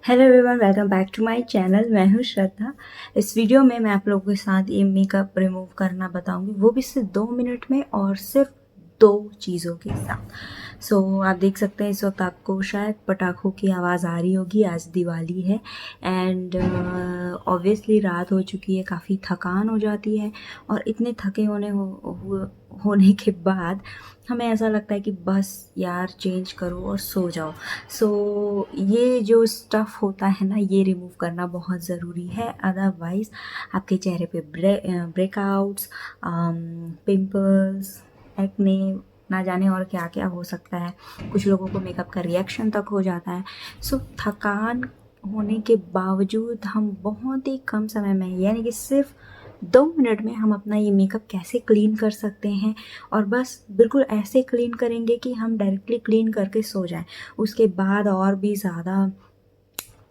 Hello everyone, welcome back to my channel. मैं हूँ श्रद्धा। इस वीडियो में मैं आप लोगों के साथ ये मेकअप रिमूव करना बताऊंगी, वो भी सिर्फ 2 मिनट में और सिर्फ दो चीज़ों के साथ। आप देख सकते हैं इस वक्त आपको शायद पटाखों की आवाज़ आ रही होगी। आज दिवाली है एंड ऑब्वियसली रात हो चुकी है, काफ़ी थकान हो जाती है और इतने थके होने के बाद हमें ऐसा लगता है कि बस यार चेंज करो और सो जाओ। ये जो स्टफ़ होता है ना, ये रिमूव करना बहुत ज़रूरी है, अदरवाइज़ आपके चेहरे पे ब्रेकआउट्स, पिंपल्स, एक्ने, ना जाने और क्या क्या हो सकता है। कुछ लोगों को मेकअप का रिएक्शन तक हो जाता है। थकान होने के बावजूद हम बहुत ही कम समय में, यानी कि सिर्फ 2 मिनट में, हम अपना ये मेकअप कैसे क्लीन कर सकते हैं। और बस बिल्कुल ऐसे क्लीन करेंगे कि हम डायरेक्टली क्लीन करके सो जाएं। उसके बाद और भी ज़्यादा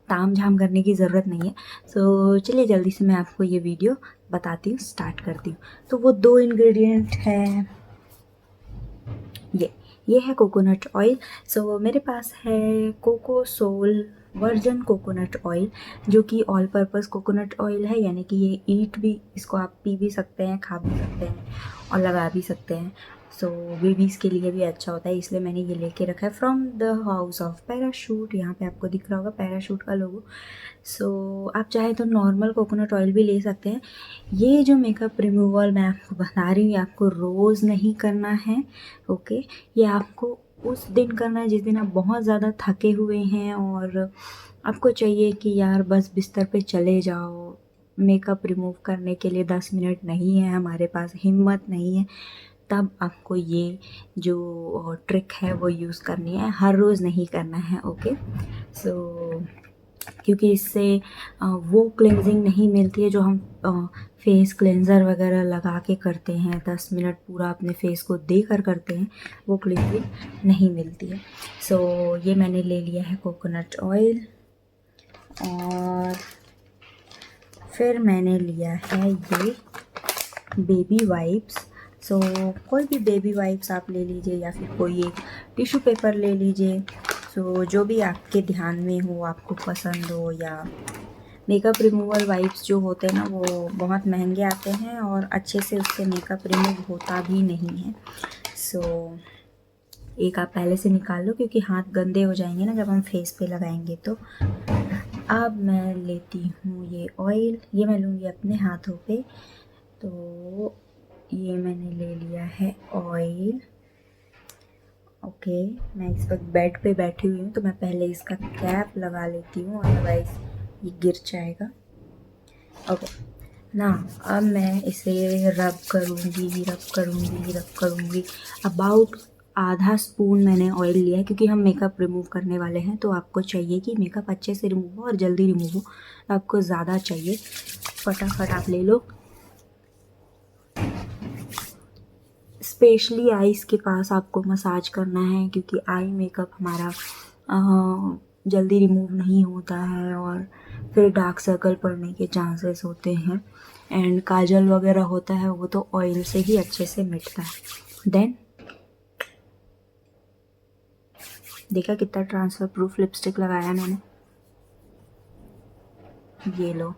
ताम झाम करने की ज़रूरत नहीं है। चलिए जल्दी से मैं आपको ये वीडियो बताती हूँ, स्टार्ट करती हूँ। तो वो दो इंग्रेडिएंट है, ये है कोकोनट ऑयल। मेरे पास है कोकोसोल वर्जन कोकोनट ऑयल, जो कि ऑल पर्पस कोकोनट ऑयल है, यानी कि ये इसको आप पी भी सकते हैं, खा भी सकते हैं और लगा भी सकते हैं। बेबीज़ के लिए भी अच्छा होता है, इसलिए मैंने ये लेके रखा है from the house of parachute. यहाँ पे आपको दिख रहा होगा पैराशूट का लोगो। आप चाहे तो नॉर्मल कोकोनट ऑयल भी ले सकते हैं। ये जो मेकअप रिमूवल मैं आपको बता रही हूँ, आपको रोज़ नहीं करना है, ओके। ये आपको उस दिन करना है जिस दिन आप बहुत ज़्यादा थके हुए हैं और आपको चाहिए कि यार बस बिस्तर पे चले जाओ। मेकअप रिमूव करने के लिए 10 मिनट नहीं है हमारे पास, हिम्मत नहीं है, तब आपको ये जो ट्रिक है वो यूज़ करनी है। हर रोज़ नहीं करना है, ओके। सो क्योंकि इससे वो क्लेंजिंग नहीं मिलती है जो हम फेस क्लेंज़र वगैरह लगा के करते हैं, 10 मिनट पूरा अपने फेस को देकर करते हैं, वो क्लेंजिंग नहीं मिलती है। ये मैंने ले लिया है कोकोनट ऑयल और फिर मैंने लिया है ये बेबी वाइप्स। कोई भी बेबी वाइप्स आप ले लीजिए या फिर कोई एक टिश्यू पेपर ले लीजिए। जो भी आपके ध्यान में हो, आपको पसंद हो। या मेकअप रिमूवल वाइप्स जो होते हैं ना, वो बहुत महंगे आते हैं और अच्छे से उससे मेकअप रिमूव होता भी नहीं है। एक आप पहले से निकाल लो, क्योंकि हाथ गंदे हो जाएंगे ना जब हम फेस पे लगाएंगे। तो अब मैं लेती हूँ ये ऑयल, ये मैं लूँगी अपने हाथों पे। तो ये मैंने ले लिया है ऑयल, ओके। मैं इस वक्त बेड पे बैठी हुई हूँ, तो मैं पहले इसका कैप लगा लेती हूँ, अदरवाइज़ ये गिर जाएगा, ओके ना। अब मैं इसे रब करूँगी। अबाउट आधा स्पून मैंने ऑयल लिया है, क्योंकि हम मेकअप रिमूव करने वाले हैं, तो आपको चाहिए कि मेकअप अच्छे से रिमूव हो और जल्दी रिमूव हो, तो आपको ज़्यादा चाहिए। फटाफट आप ले लो। स्पेशली आईज़ के पास आपको मसाज करना है, क्योंकि आई मेकअप हमारा जल्दी रिमूव नहीं होता है और फिर डार्क सर्कल पड़ने के चांसेस होते हैं। एंड काजल वगैरह होता है, वो तो ऑयल से ही अच्छे से मिटता है। देन देखा कितना ट्रांसफर प्रूफ लिपस्टिक लगाया मैंने, ये लो।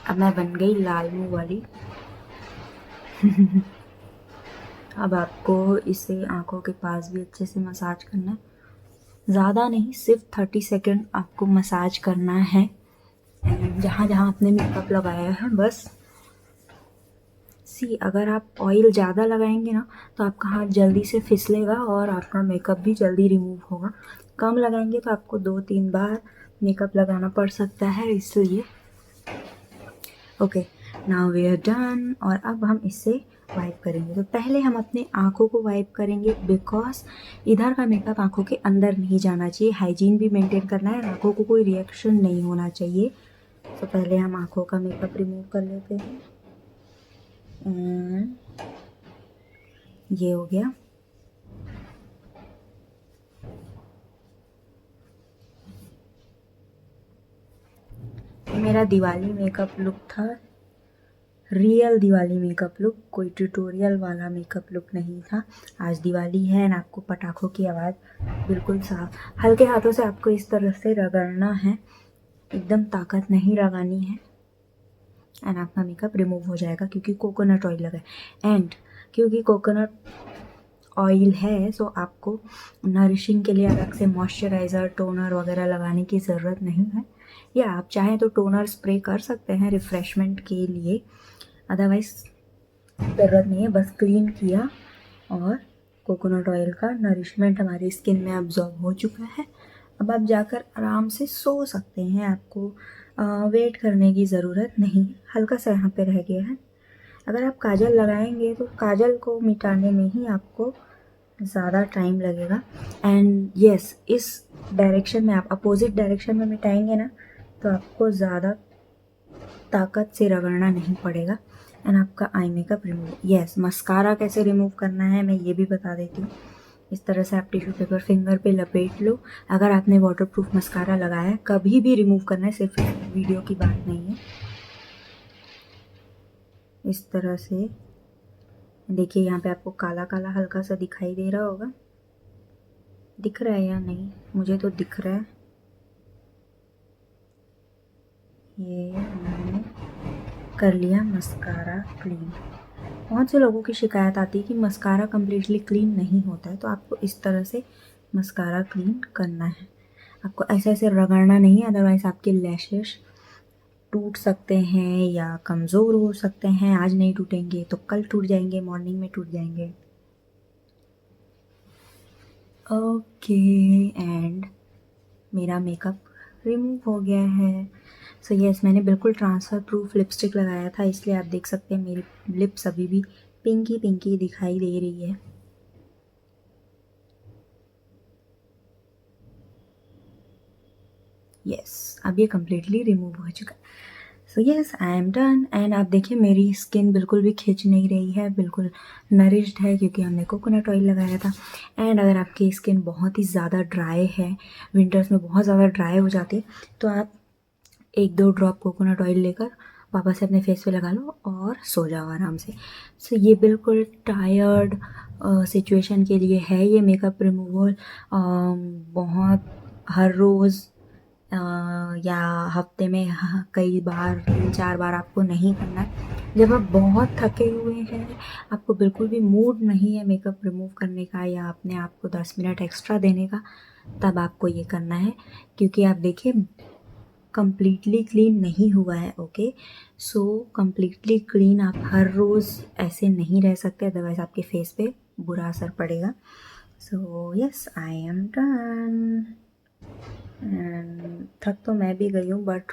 अब मैं बन गई लाल मुंह वाली। अब आपको इसे आंखों के पास भी अच्छे से मसाज करना है, ज़्यादा नहीं, सिर्फ 30 सेकेंड आपको मसाज करना है जहाँ जहाँ आपने मेकअप लगाया है, बस। अगर आप ऑयल ज़्यादा लगाएंगे ना, तो आपका हाथ जल्दी से फिसलेगा और आपका मेकअप भी जल्दी रिमूव होगा। कम लगाएंगे तो आपको 2-3 बार मेकअप लगाना पड़ सकता है, इसलिए okay. Now we are done. और अब हम इससे वाइप करेंगे। तो पहले हम अपने आँखों को वाइप करेंगे, बिकॉज इधर का मेकअप आँखों के अंदर नहीं जाना चाहिए। हाइजीन भी मेंटेन करना है, आँखों को कोई रिएक्शन नहीं होना चाहिए। पहले हम आँखों का मेकअप रिमूव कर लेते हैं। ये हो गया। मेरा दिवाली मेकअप लुक था, रियल दिवाली मेकअप लुक, कोई ट्यूटोरियल वाला मेकअप लुक नहीं था। आज दिवाली है ना, आपको पटाखों की आवाज़ बिल्कुल साफ, हल्के हाथों से आपको इस तरह से रगड़ना है एकदम ताकत नहीं लगानी है एंड आपका मेकअप रिमूव हो जाएगा क्योंकि कोकोनट ऑयल लगा है। एंड क्योंकि कोकोनट ऑयल है सो आपको नरिशिंग के लिए अलग से मॉइस्चराइज़र टोनर वगैरह लगाने की ज़रूरत नहीं है, या आप चाहें तो टोनर स्प्रे कर सकते हैं रिफ़्रेशमेंट के लिए, अदरवाइज़ ज़रूरत नहीं है। बस क्लीन किया और कोकोनट ऑयल का नरिशमेंट हमारी स्किन में अब्जॉर्ब हो चुका है। अब आप जाकर आराम से सो सकते हैं, आपको वेट करने की ज़रूरत नहीं। हल्का सा यहाँ पे रह गया है। अगर आप काजल लगाएंगे तो काजल को मिटाने में ही आपको ज़्यादा टाइम लगेगा। एंड यस, इस डायरेक्शन में आप अपोजिट डायरेक्शन में मिटाएंगे ना तो आपको ज़्यादा ताकत से रगड़ना नहीं पड़ेगा एंड आपका eye makeup remove. Yes, mascara कैसे रिमूव करना है मैं ये भी बता देती हूँ। इस तरह से आप टिश्यू पेपर फिंगर पे लपेट लो। अगर आपने वाटरप्रूफ मस्कारा लगाया है कभी भी रिमूव करना है, सिर्फ वीडियो की बात नहीं है। इस तरह से देखिए, यहाँ पे आपको काला काला हल्का सा दिखाई दे रहा होगा, दिख रहा है या नहीं? मुझे तो दिख रहा है। ये मैंने कर लिया मस्कारा क्लीन। बहुत से लोगों की शिकायत आती है कि मस्कारा कम्प्लीटली क्लीन नहीं होता है, तो आपको इस तरह से मस्कारा क्लीन करना है। आपको ऐसे ऐसे रगड़ना नहीं, अदरवाइज़ आपके लैशेस टूट सकते हैं या कमज़ोर हो सकते हैं। आज नहीं टूटेंगे तो कल टूट जाएंगे, मॉर्निंग में टूट जाएंगे। ओके, एंड मेरा मेकअप रिमूव हो गया है। सो यस, मैंने बिल्कुल ट्रांसफ़र प्रूफ लिपस्टिक लगाया था, इसलिए आप देख सकते हैं मेरी लिप्स अभी भी पिंकी पिंकी दिखाई दे रही है। यस, अब ये कम्प्लीटली रिमूव हो चुका है। So yes, I am done. And आप देखिए मेरी स्किन बिल्कुल भी खिंच नहीं रही है, बिल्कुल नरिश्ड है क्योंकि हमने कोकोनट ऑयल लगाया था। एंड अगर आपकी स्किन बहुत ही ज़्यादा ड्राई है, विंटर्स में बहुत ज़्यादा ड्राई हो जाती है, तो आप 1-2 ड्रॉप कोकोनट ऑयल लेकर वापस से अपने फेस पे लगा लो और सो जाओ आराम से। सो ये बिल्कुल टायर्ड सिचुएशन के लिए है ये मेकअप रिमूवल। बहुत हर रोज़ या हफ्ते में कई बार 3-4 बार आपको नहीं करना है। जब आप बहुत थके हुए हैं, आपको बिल्कुल भी मूड नहीं है मेकअप रिमूव करने का या अपने आप को 10 मिनट एक्स्ट्रा देने का, तब आपको ये करना है। क्योंकि आप देखिए कम्प्लीटली क्लीन नहीं हुआ है। ओके, सो कम्प्लीटली क्लीन आप हर रोज़ ऐसे नहीं रह सकते, अदरवाइज़ आपके फेस पे बुरा असर पड़ेगा। So yes, I am done. थक तो मैं भी गई हूँ, बट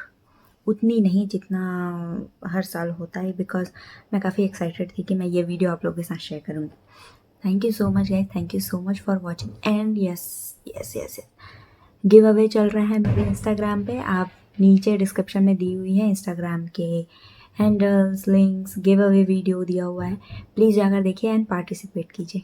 उतनी नहीं जितना हर साल होता है, बिकॉज मैं काफ़ी एक्साइटेड थी कि मैं ये वीडियो आप लोगों के साथ शेयर करूँगी। Thank you so much guys, thank you so much for watching. And yes yes yes, give away चल रहा है मेरे इंस्टाग्राम पे, आप नीचे डिस्क्रिप्शन में दी हुई है इंस्टाग्राम के handles, links, give away video दिया हुआ है, प्लीज़ जाकर देखिए एंड पार्टिसिपेट कीजिए।